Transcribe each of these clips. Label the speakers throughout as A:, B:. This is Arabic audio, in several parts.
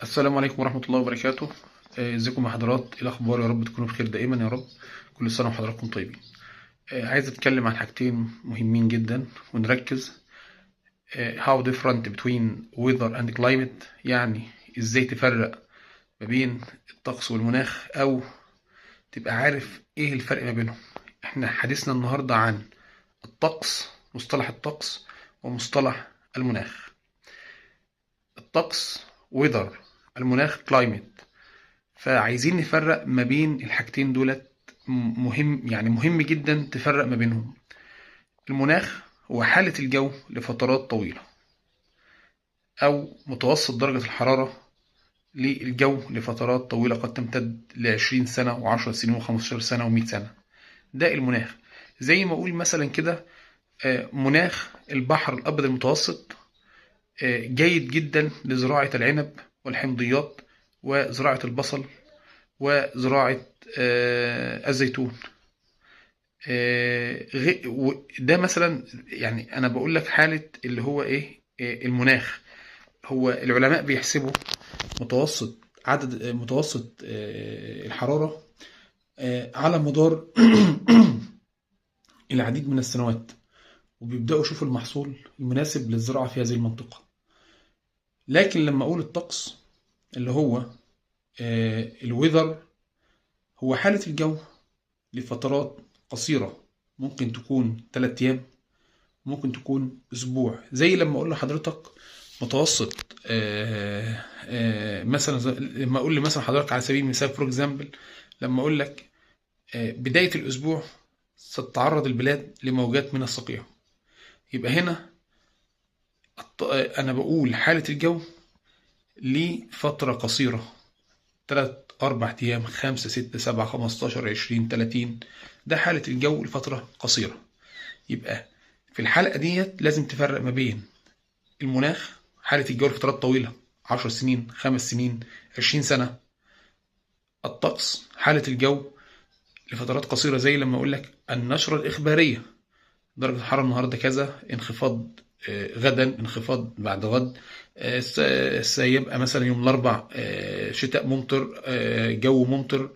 A: السلام عليكم ورحمة الله وبركاته. ازيكم يا حضرات؟ ايه الاخبار؟ يا رب تكونوا بخير دائما يا رب. كل سنة وحضراتكم طيبين. عايز اتكلم عن حاجتين مهمين جدا ونركز. how different between weather and climate، يعني ازاي تفرق ما بين الطقس والمناخ، او تبقى عارف ايه الفرق ما بينهم. احنا حديثنا النهاردة عن الطقس، مصطلح الطقس ومصطلح المناخ. الطقس weather، المناخ climate. فعايزين نفرق ما بين الحاجتين دولت. مهم، يعني مهم جدا تفرق ما بينهم. المناخ هو حالة الجو لفترات طويلة، أو متوسط درجة الحرارة للجو لفترات طويلة قد تمتد ل20 سنة و10 سنين و15 سنة و100 سنة. ده المناخ. زي ما أقول مثلا كده، مناخ البحر الأبيض المتوسط جيد جدا لزراعة العنب والحمضيات وزراعة البصل وزراعة الزيتون. ده مثلا، يعني انا بقول لك حالة اللي هو ايه، المناخ. هو العلماء بيحسبوا متوسط الحرارة على مدار العديد من السنوات، وبيبدأوا يشوفوا المحصول المناسب للزراعة في هذه المنطقة. لكن لما اقول الطقس اللي هو الويذر، هو حالة الجو لفترات قصيرة، ممكن تكون 3 أيام، ممكن تكون أسبوع. زي لما أقول لحضرتك متوسط مثلا، لما أقول مثلا حضرتك على سبيل المثال فور اكزامبل، لما أقول لك بداية الأسبوع ستتعرض البلاد لموجات من الصقيع، يبقى هنا أنا بقول حالة الجو لفترة قصيرة، 3 4 أيام، 5 6 7 15 20 30. ده حالة الجو لفترة قصيرة. يبقى في الحلقة ديت لازم تفرق ما بين المناخ، حالة الجو لفترات طويلة، 10 سنين، 5 سنين، 20 سنة. الطقس حالة الجو لفترات قصيرة، زي لما أقول لك النشرة الإخبارية: درجة الحرارة النهاردة كذا، انخفاض غدا، انخفاض بعد غد، سيبقى مثلا يوم الأربع شتاء ممطر، جو ممطر،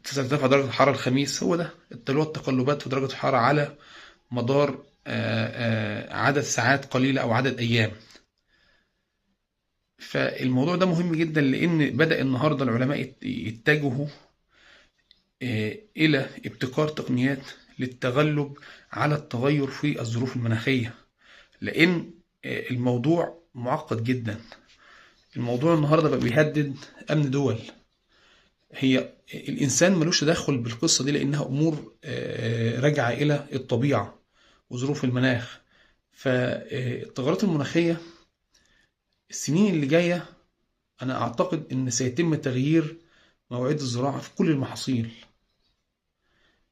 A: ترتفع درجة الحرارة الخميس. هو ده اللي هو التقلبات في درجة الحرارة على مدار عدد ساعات قليلة أو عدد أيام. فالموضوع ده مهم جدا، لأن بدأ النهاردة العلماء يتجهوا إلى ابتكار تقنيات للتغلب على التغير في الظروف المناخية، لأن الموضوع معقد جدا. الموضوع النهاردة بقى بيهدد أمن دول. هي الإنسان ملوش تدخل بالقصة دي، لأنها أمور راجعة إلى الطبيعة وظروف المناخ. فالتغيرات المناخية السنين اللي جاية، أنا أعتقد أن سيتم تغيير مواعيد الزراعة في كل المحاصيل.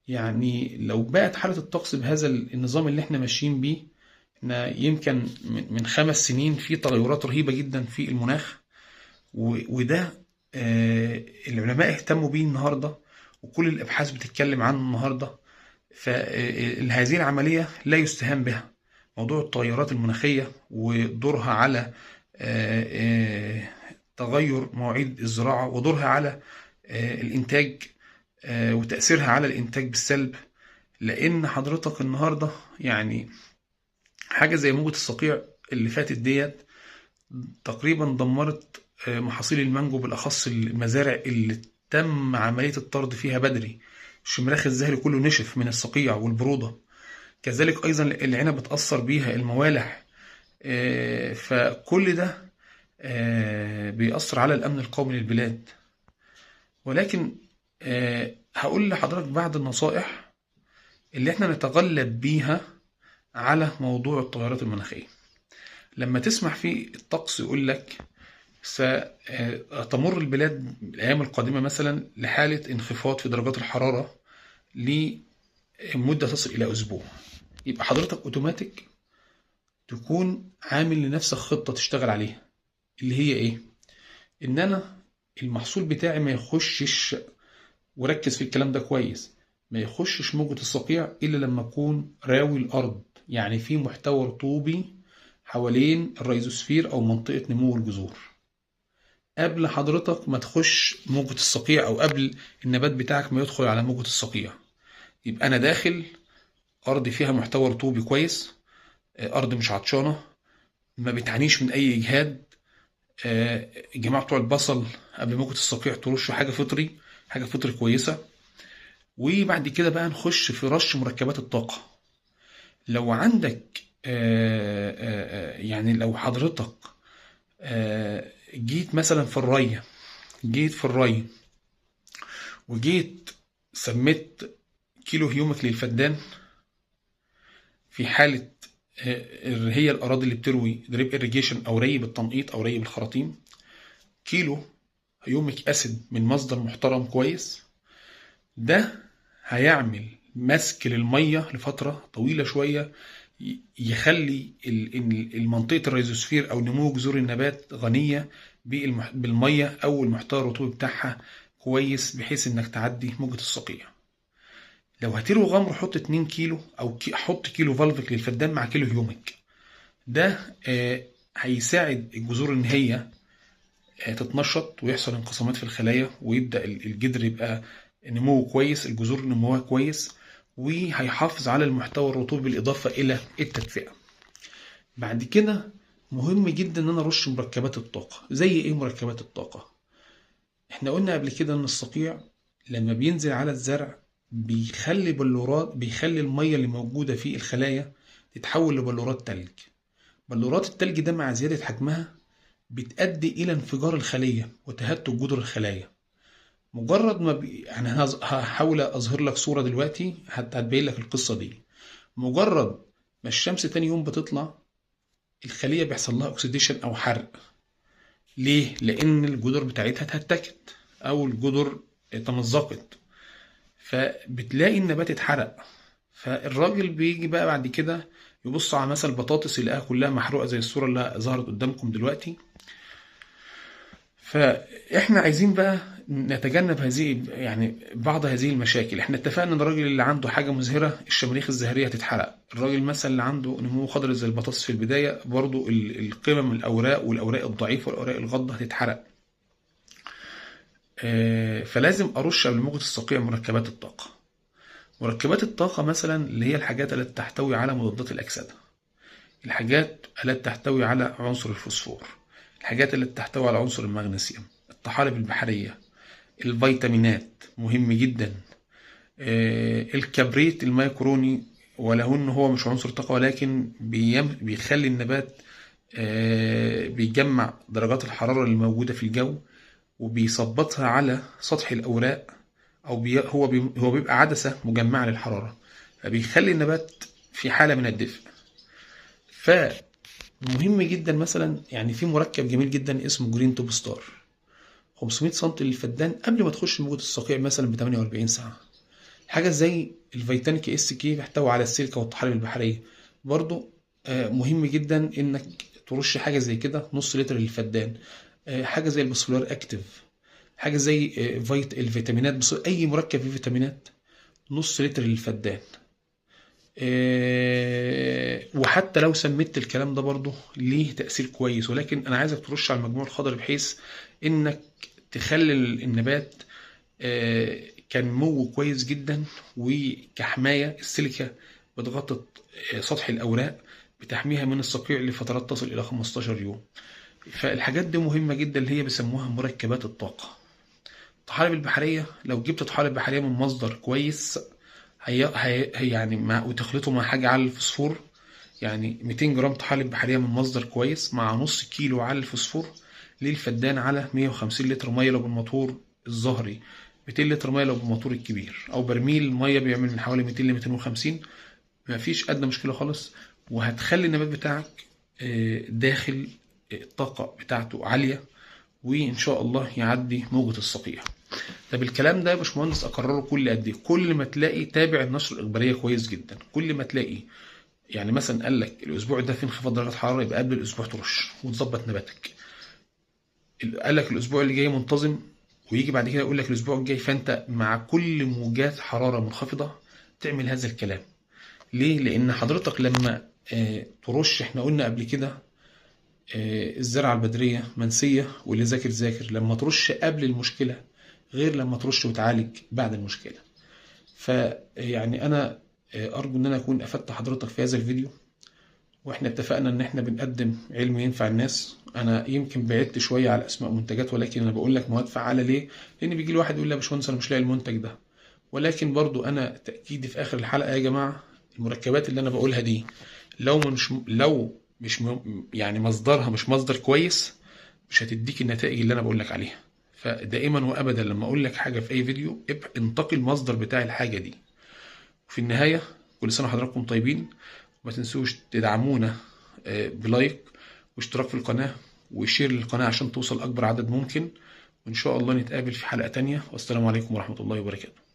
A: يعني لو بقت حالة الطقس بهذا النظام اللي احنا ماشيين بيه، احنا يمكن من 5 سنين في تغيرات رهيبة جدا في المناخ، وده العلماء اهتموا بيه النهاردة، وكل الأبحاث بتتكلم عنه النهاردة. فهذه العملية لا يستهان بها، موضوع التغيرات المناخية ودورها على تغير مواعيد الزراعة، ودورها على الإنتاج، وتأثيرها على الإنتاج بالسلب. لأن حضرتك النهاردة يعني حاجة زي موجة الصقيع اللي فاتت ديت تقريبا دمرت محاصيل المانجو، بالأخص المزارع اللي تم عملية الطرد فيها بدري. الشمراخ الزهري كله نشف من الصقيع والبرودة. كذلك أيضا العنب اتأثر بيها، الموالح. فكل ده بيأثر على الأمن القومي للبلاد. ولكن هقول لحضرتك بعض النصائح اللي احنا نتغلب بيها على موضوع التغيرات المناخية. لما تسمع في الطقس يقول لك ستمر البلاد الأيام القادمة مثلا لحالة انخفاض في درجات الحرارة لمدة تصل إلى أسبوع، يبقى حضرتك أوتوماتيك تكون عامل لنفسك خطة تشتغل عليها، اللي هي إيه؟ إن أنا المحصول بتاعي ما يخشش، وركز في الكلام ده كويس، ما يخشش موجة الصقيع إلا لما أكون راوي الأرض، يعني في محتوى رطوبي حوالين الريزوسفير أو منطقة نمو الجذور. قبل حضرتك ما تخش موجة الصقيع او قبل النبات بتاعك ما يدخل على موجة الصقيع. يبقى انا داخل ارض فيها محتوى رطوبي كويس، ارض مش عطشانة، ما بتعانيش من اي اجهاد. الجماعة بتوع البصل قبل موجة الصقيع ترشوا حاجة فطري كويسة. وبعد كده بقى نخش في رش مركبات الطاقة. لو عندك يعني لو حضرتك جيت مثلا في الري وجيت سميت كيلو هيومك للفدان، في حالة هي الأراضي اللي بتروي دريب إريجيشن أو ري بالتنقيط أو ري بالخراطيم، كيلو هيومك أسيد من مصدر محترم كويس، ده هيعمل مسك للمية لفترة طويلة شوية، يخلي المنطقة الريزوسفير أو نمو جذور النبات غنية بالمية أو المحتوى الرطوبي بتاعها كويس، بحيث إنك تعدي موجة الصقيع. لو هتروي غمر حط 2 كيلو أو حط كيلو فالفيك للفدان مع كيلو هيومك. ده هيساعد الجذور إن هي تتنشط ويحصل انقسامات في الخلايا، ويبدأ الجذر يبقى نموه كويس، الجذور نموها كويس، وهيحافظ على المحتوى الرطوبي بالإضافة إلى التدفئة. بعد كده مهم جدا ان انا ارش مركبات الطاقة. زي ايه مركبات الطاقة؟ احنا قلنا قبل كده ان الصقيع لما بينزل على الزرع بيخلي المية اللي موجودة في الخلايا تتحول لبلورات تلج. بلورات التلج ده مع زيادة حجمها بتؤدي الى انفجار الخلية وتهتك جذور الخلايا. مجرد ما يعني هحاول اظهر لك صورة دلوقتي حتى هتبين لك القصة دي. مجرد ما الشمس تاني يوم بتطلع، الخلية بيحصل لها اوكسيديشن او حرق. ليه؟ لان الجذور بتاعتها اتهتكت او الجذور تمزقت، فبتلاقي النبات اتحرق. فالراجل بيجي بقى بعد كده يبص على مثلا البطاطس يلاقيها كلها محروقة زي الصورة اللي ظهرت قدامكم دلوقتي. فاحنا عايزين بقى نتجنب يعني بعض هذه المشاكل. احنا اتفقنا ان الراجل اللي عنده حاجه مزهره الشماريخ الزهريه هتتحرق. الراجل مثلا اللي عنده نمو خضري زي البطاطس في البدايه برضو القمم الاوراق والاوراق الضعيفه والاوراق الغضه هتتحرق. فلازم ارش قبل موجة الصقيع مركبات الطاقه. مركبات الطاقه مثلا اللي هي الحاجات التي تحتوي على مضادات الاكسده، الحاجات التي تحتوي على عنصر الفوسفور، الحاجات التي تحتوي على عنصر المغنيسيوم، الطحالب البحرية، الفيتامينات مهم جدا، الكبريت الميكروني، ولو ان هو مش عنصر طاقة ولكن بيخلي النبات بيجمع درجات الحرارة اللي موجودة في الجو وبيثبطها على سطح الأوراق، أو هو بيبقى عدسة مجمعة للحرارة، فبيخلي النبات في حالة من الدفء. فمهم جدا مثلا يعني في مركب جميل جدا اسمه جرين توب ستار، 500 سم للفدان قبل ما تخش موجة الصقيع مثلا ب 48 ساعة. حاجة زي الفيتانيك اس كي بيحتوي على السيليكا والطحالب البحرية، برضو مهم جدا انك ترش حاجة زي كده نص لتر للفدان. حاجة زي البسفولار اكتيف، حاجة زي الفيتامينات، اي مركب فيه فيتامينات نص لتر للفدان. وحتى لو سميت الكلام ده برضه ليه تأثير كويس، ولكن انا عايزك ترش على المجموع الخضري بحيث انك تخلي النبات كنمو كويس جدا. وكحماية السيليكا بتغطي سطح الأوراق، بتحميها من الصقيع لفترات تصل إلى 15 يوم. فالحاجات دي مهمة جدا اللي هي بيسموها مركبات الطاقة. الطحالب البحرية لو جبت طحالب بحرية من مصدر كويس هي يعني وتخلطه مع حاجة على الفوسفور، يعني 200 جرام طحالب بحرية من مصدر كويس مع نص كيلو على الفوسفور للفدان على 150 لتر مية لو بالموتور الظهري، 200 لتر ميه لو بالموتور الكبير، او برميل ميه بيعمل من حوالي 200 ل 250. مفيش ادنى مشكله خالص، وهتخلي النبات بتاعك داخل الطاقه بتاعته عاليه، وان شاء الله يعدي موجة الصقيع. طب الكلام ده يا باشمهندس اكرره كل قد ايه؟ كل ما تلاقي تابع النشر الاخباريه كويس جدا. كل ما تلاقي يعني مثلا قال لك الاسبوع ده في انخفاض درجه حراره، يبقى قبل الاسبوع ترش وتظبط نباتك. قال لك الاسبوع اللي جاي منتظم، ويجي بعد كده يقول لك الاسبوع الجاي، فانت مع كل موجات حراره منخفضه تعمل هذا الكلام. ليه؟ لان حضرتك لما ترش، احنا قلنا قبل كده الزرعة البدرية منسية، واللي ذاكر ذاكر. لما ترش قبل المشكلة غير لما ترش وتعالج بعد المشكلة. فيعني أنا أرجو إن أنا أكون أفدت حضرتك في هذا الفيديو، واحنا اتفقنا ان احنا بنقدم علم ينفع الناس. انا يمكن بعدت شويه على اسماء منتجات، ولكن انا بقول لك مواد فعاله. ليه؟ لان بيجي لي واحد يقول لي يا باشمهندس انا مش لاقي المنتج ده. ولكن برضو انا تاكيدي في اخر الحلقه يا جماعه، المركبات اللي انا بقولها دي لو مش يعني مصدرها مش مصدر كويس، مش هتديك النتائج اللي انا بقول لك عليها. فدائما وابدا لما اقول لك حاجه في اي فيديو انتقي المصدر بتاع الحاجه دي. وفي النهايه، كل سنه وحضراتكم طيبين. ما تنسوش تدعمونا بلايك واشتراك في القناة وشير للقناة عشان توصل أكبر عدد ممكن. وإن شاء الله نتقابل في حلقة تانية، والسلام عليكم ورحمة الله وبركاته.